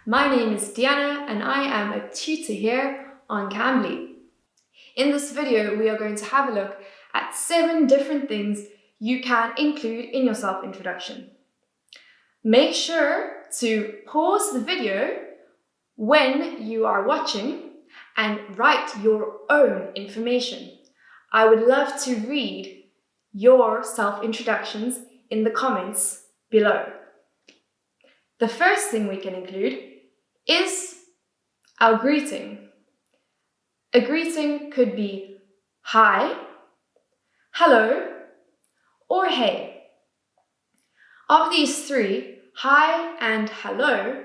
My name is Diana and I am a tutor here on Cambly. In this video, we are going to have a look at 7 different things you can include in your self-introduction. Make sure to pause the video when you are watching and write your own information. I would love to read your self-introductions in the comments below. The first thing we can include is our greeting. A greeting could be hi, hello, or hey. Of these 3, hi and hello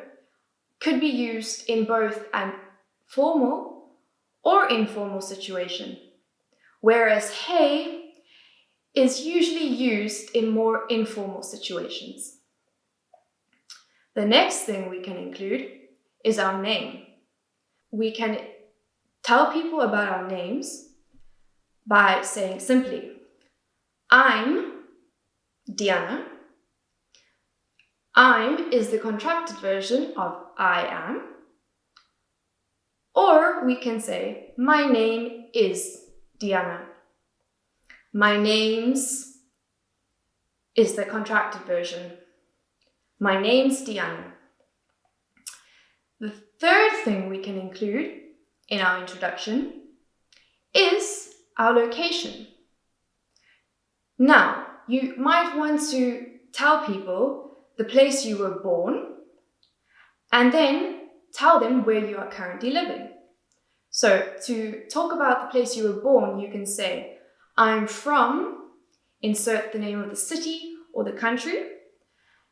could be used in both an formal or informal situation, whereas hey is usually used in more informal situations. The next thing we can include is our name. We can tell people about our names by saying simply, I'm Diana. I'm is the contracted version of I am. Or we can say, my name is Diana. My name's is the contracted version. My name's Diana. The third thing we can include in our introduction is our location. Now, you might want to tell people the place you were born and then tell them where you are currently living. So to talk about the place you were born, you can say, I'm from, insert the name of the city or the country.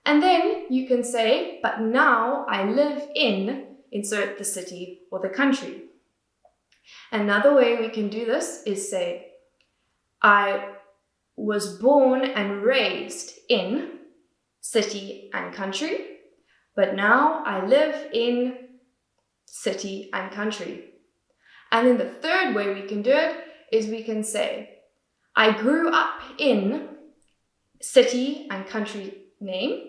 And then you can say, but now I live in, insert the city or the country. Another way we can do this is say, I was born and raised in city and country, but now I live in city and country. And then the third way we can do it is we can say, I grew up in city and country name,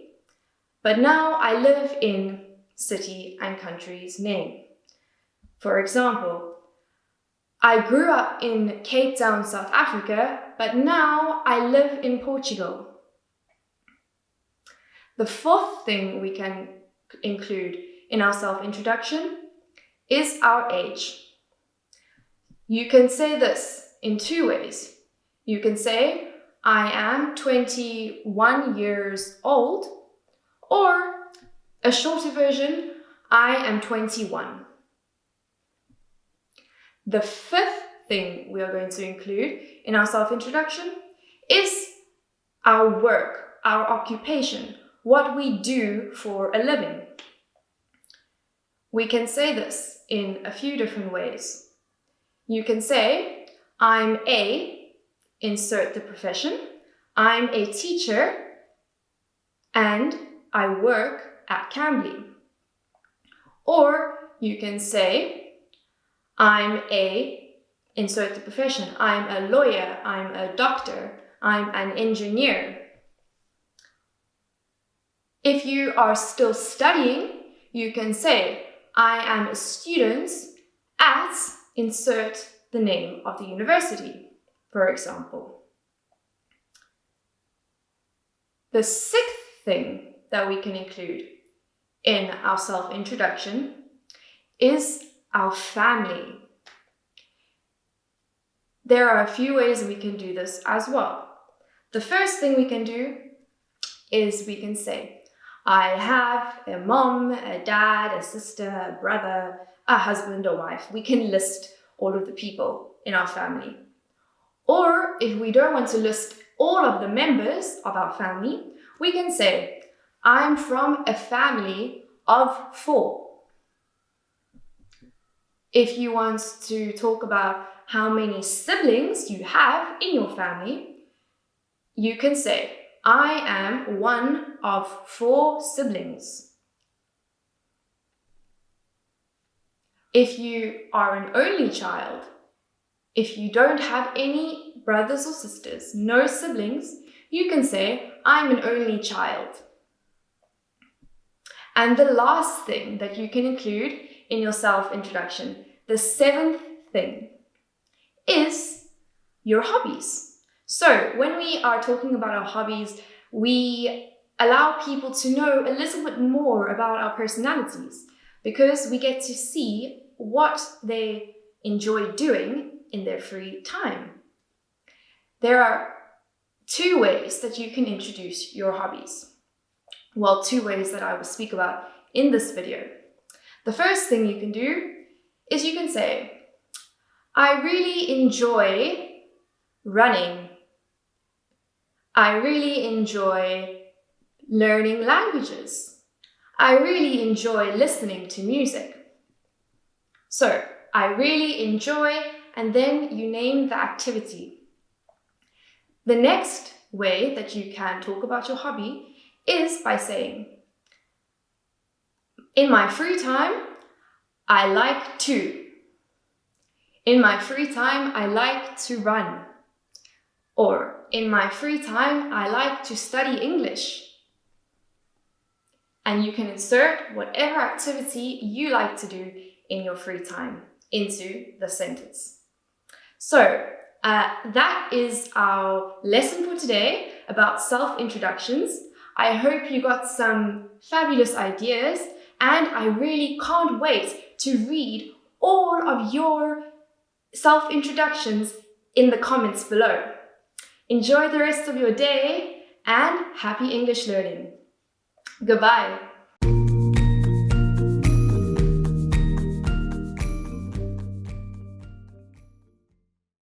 but now I live in city and country's name. For example, I grew up in Cape Town, South Africa, but now I live in Portugal. The fourth thing we can include in our self-introduction is our age. You can say this in 2 ways. You can say, I am 21 years old, or a shorter version, I am 21. The 5th thing we are going to include in our self-introduction is our work, our occupation, what we do for a living. We can say this in a few different ways. You can say, I'm a, insert the profession, I'm a teacher, and I work at Cambly. Or you can say, I'm a, insert the profession, I'm a lawyer, I'm a doctor, I'm an engineer. If you are still studying, you can say, I am a student at, insert the name of the university, for example. The 6th thing that we can include in our self-introduction is our family. There are a few ways we can do this as well. The first thing we can do is we can say, I have a mom, a dad, a sister, a brother, a husband, a wife. We can list all of the people in our family. Or if we don't want to list all of the members of our family, we can say, I'm from a family of 4. If you want to talk about how many siblings you have in your family, you can say, I am one of 4 siblings. If you are an only child, if you don't have any brothers or sisters, no siblings, you can say, I'm an only child. And the last thing that you can include in your self-introduction, the 7th thing, is your hobbies. So when we are talking about our hobbies, we allow people to know a little bit more about our personalities because we get to see what they enjoy doing in their free time. There are 2 ways that you can introduce your hobbies. Well, 2 ways that I will speak about in this video. The first thing you can do is you can say, I really enjoy running. I really enjoy learning languages. I really enjoy listening to music. So, I really enjoy, and then you name the activity. The next way that you can talk about your hobby is by saying, in my free time, I like to. In my free time, I like to run. Or, in my free time, I like to study English. And you can insert whatever activity you like to do in your free time into the sentence. So, that is our lesson for today about self-introductions. I hope you got some fabulous ideas, and I really can't wait to read all of your self-introductions in the comments below. Enjoy the rest of your day and happy English learning. Goodbye.